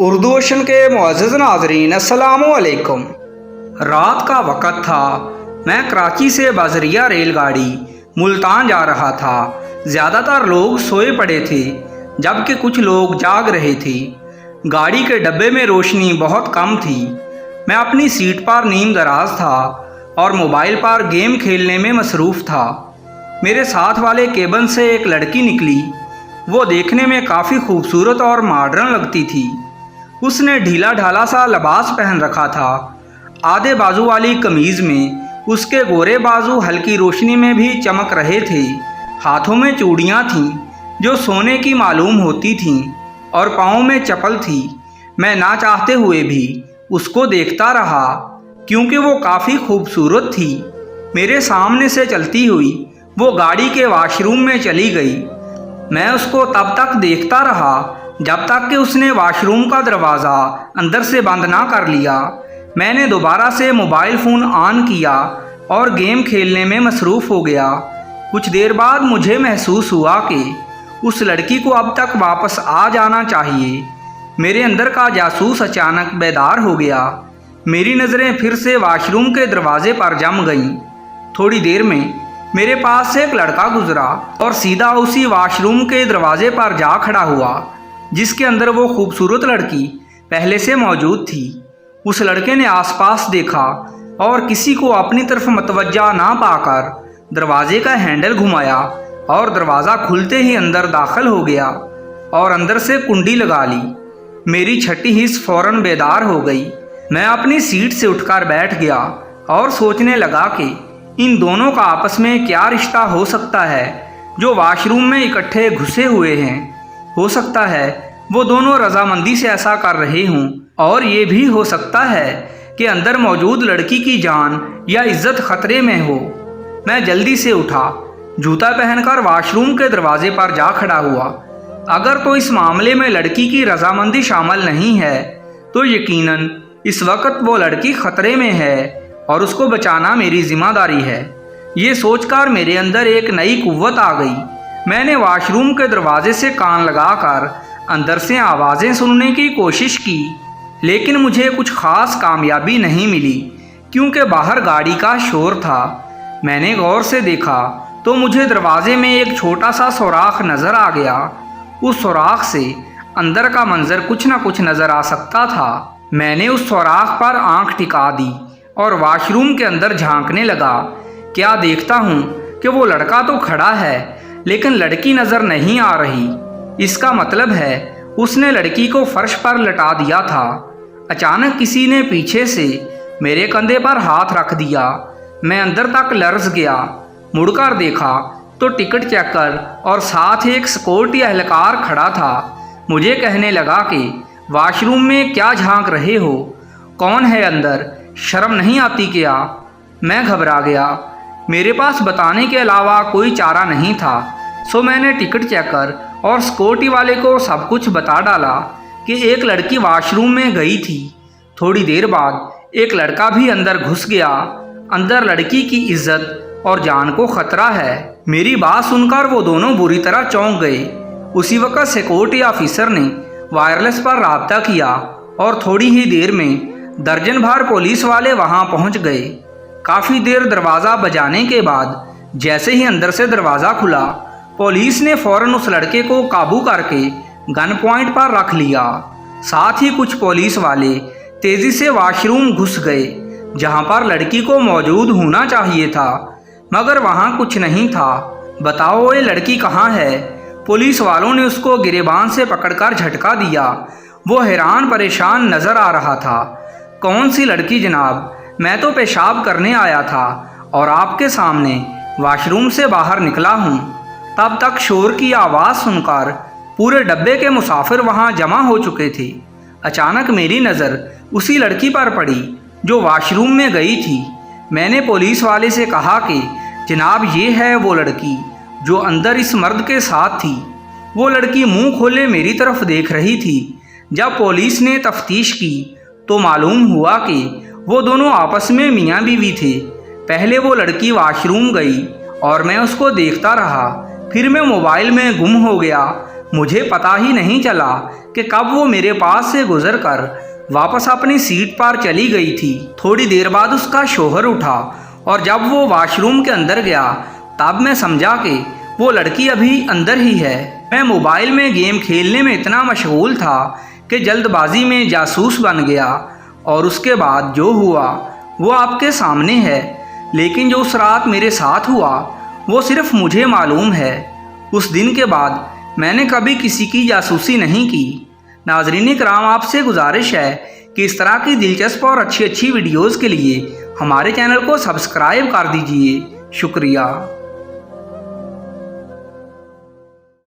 Urdu ocean کے معزز ناظرین السلام علیکم۔ رات کا وقت تھا، میں کراچی سے بازریہ ریل گاڑی ملتان جا رہا تھا۔ زیادہ تر لوگ سوئے پڑے تھے جبکہ کچھ لوگ جاگ رہے تھے۔ گاڑی کے ڈبے میں روشنی بہت کم تھی۔ میں اپنی سیٹ پر نیم دراز تھا اور موبائل پر گیم کھیلنے میں مصروف تھا۔ میرے ساتھ والے کیبن سے ایک لڑکی نکلی۔ وہ دیکھنے میں کافی خوبصورت اور ماڈرن لگتی تھی۔ اس نے ڈھیلا ڈھالا سا لباس پہن رکھا تھا، آدھے بازو والی قمیض میں۔ اس کے گورے بازو ہلکی روشنی میں بھی چمک رہے تھے۔ ہاتھوں میں چوڑیاں تھیں جو سونے کی معلوم ہوتی تھیں اور پاؤں میں چپل تھی۔ میں نہ چاہتے ہوئے بھی اس کو دیکھتا رہا کیونکہ وہ کافی خوبصورت تھی۔ میرے سامنے سے چلتی ہوئی وہ گاڑی کے واش روم میں چلی گئی۔ میں اس کو تب تک دیکھتا رہا جب تک کہ اس نے واش روم کا دروازہ اندر سے بند نہ کر لیا۔ میں نے دوبارہ سے موبائل فون آن کیا اور گیم کھیلنے میں مصروف ہو گیا۔ کچھ دیر بعد مجھے محسوس ہوا کہ اس لڑکی کو اب تک واپس آ جانا چاہیے۔ میرے اندر کا جاسوس اچانک بیدار ہو گیا۔ میری نظریں پھر سے واش روم کے دروازے پر جم گئیں۔ تھوڑی دیر میں میرے پاس سے ایک لڑکا گزرا اور سیدھا اسی واش روم کے دروازے پر جا کھڑا ہوا جس کے اندر وہ خوبصورت لڑکی پہلے سے موجود تھی۔ اس لڑکے نے آس پاس دیکھا اور کسی کو اپنی طرف متوجہ نہ پا کر دروازے کا ہینڈل گھمایا اور دروازہ کھلتے ہی اندر داخل ہو گیا اور اندر سے کنڈی لگا لی۔ میری چھٹی حس فوراً بیدار ہو گئی۔ میں اپنی سیٹ سے اٹھ کر بیٹھ گیا اور سوچنے لگا کہ ان دونوں کا آپس میں کیا رشتہ ہو سکتا ہے جو واش روم میں اکٹھے گھسے ہوئے ہیں۔ ہو سکتا ہے وہ دونوں رضامندی سے ایسا کر رہے ہوں، اور یہ بھی ہو سکتا ہے کہ اندر موجود لڑکی کی جان یا عزت خطرے میں ہو۔ میں جلدی سے اٹھا، جوتا پہن کر واش روم کے دروازے پر جا کھڑا ہوا۔ اگر تو اس معاملے میں لڑکی کی رضامندی شامل نہیں ہے تو یقیناً اس وقت وہ لڑکی خطرے میں ہے اور اس کو بچانا میری ذمہ داری ہے۔ یہ سوچ کر میرے اندر ایک نئی قوت آ گئی۔ میں نے واش روم کے دروازے سے کان لگا کر اندر سے آوازیں سننے کی کوشش کی، لیکن مجھے کچھ خاص کامیابی نہیں ملی کیونکہ باہر گاڑی کا شور تھا۔ میں نے غور سے دیکھا تو مجھے دروازے میں ایک چھوٹا سا سوراخ نظر آ گیا۔ اس سوراخ سے اندر کا منظر کچھ نہ کچھ نظر آ سکتا تھا۔ میں نے اس سوراخ پر آنکھ ٹکا دی اور واش روم کے اندر جھانکنے لگا۔ کیا دیکھتا ہوں کہ وہ لڑکا تو کھڑا ہے لیکن لڑکی نظر نہیں آ رہی۔ اس کا مطلب ہے اس نے لڑکی کو فرش پر لٹا دیا تھا۔ اچانک کسی نے پیچھے سے میرے کندھے پر ہاتھ رکھ دیا۔ میں اندر تک لرز گیا۔ مڑ کر دیکھا تو ٹکٹ چیکر اور ساتھ ایک سیکورٹی اہلکار کھڑا تھا۔ مجھے کہنے لگا کہ واش روم میں کیا جھانک رہے ہو؟ کون ہے اندر؟ شرم نہیں آتی کیا؟ میں گھبرا گیا۔ میرے پاس بتانے کے علاوہ کوئی چارہ نہیں تھا، سو میں نے ٹکٹ چیکر اور سیکورٹی والے کو سب کچھ بتا ڈالا کہ ایک لڑکی واش روم میں گئی تھی۔ تھوڑی دیر بعد ایک لڑکا بھی اندر گھس گیا۔ اندر لڑکی کی عزت اور جان کو خطرہ ہے۔ میری بات سن کر وہ دونوں بری طرح چونک گئے۔ اسی وقت سیکورٹی آفیسر نے وائرلیس پر رابطہ کیا اور تھوڑی ہی دیر میں درجن بھر پولیس والے وہاں پہنچ گئے۔ کافی دیر دروازہ بجانے کے بعد جیسے ہی اندر سے دروازہ کھلا، پولیس نے فوراً اس لڑکے کو قابو کر کے گن پوائنٹ پر رکھ لیا۔ ساتھ ہی کچھ پولیس والے تیزی سے واش روم گھس گئے جہاں پر لڑکی کو موجود ہونا چاہیے تھا، مگر وہاں کچھ نہیں تھا۔ بتاؤ یہ لڑکی کہاں ہے؟ پولیس والوں نے اس کو گریبان سے پکڑ کر جھٹکا دیا۔ وہ حیران پریشان نظر آ رہا تھا۔ کون سی لڑکی جناب؟ میں تو پیشاب کرنے آیا تھا اور آپ کے سامنے واش روم سے باہر نکلا ہوں۔ تب تک شور کی آواز سن کر پورے ڈبے کے مسافر وہاں جمع ہو چکے تھے۔ اچانک میری نظر اسی لڑکی پر پڑی جو واش روم میں گئی تھی۔ میں نے پولیس والے سے کہا کہ جناب یہ ہے وہ لڑکی جو اندر اس مرد کے ساتھ تھی۔ وہ لڑکی منہ کھولے میری طرف دیکھ رہی تھی۔ جب پولیس نے تفتیش کی تو معلوم ہوا کہ وہ دونوں آپس میں میاں بیوی تھے۔ پہلے وہ لڑکی واش روم گئی اور میں اس کو دیکھتا رہا، پھر میں موبائل میں گم ہو گیا۔ مجھے پتہ ہی نہیں چلا کہ کب وہ میرے پاس سے گزر کر واپس اپنی سیٹ پر چلی گئی تھی۔ تھوڑی دیر بعد اس کا شوہر اٹھا اور جب وہ واش روم کے اندر گیا تب میں سمجھا کہ وہ لڑکی ابھی اندر ہی ہے۔ میں موبائل میں گیم کھیلنے میں اتنا مشغول تھا کہ جلد بازی میں جاسوس بن گیا، اور اس کے بعد جو ہوا وہ آپ کے سامنے ہے۔ لیکن جو اس رات میرے ساتھ ہوا وہ صرف مجھے معلوم ہے۔ اس دن کے بعد میں نے کبھی کسی کی جاسوسی نہیں کی۔ ناظرین کرام، آپ سے گزارش ہے کہ اس طرح کی دلچسپ اور اچھی ویڈیوز کے لیے ہمارے چینل کو سبسکرائب کر دیجئے۔ شکریہ۔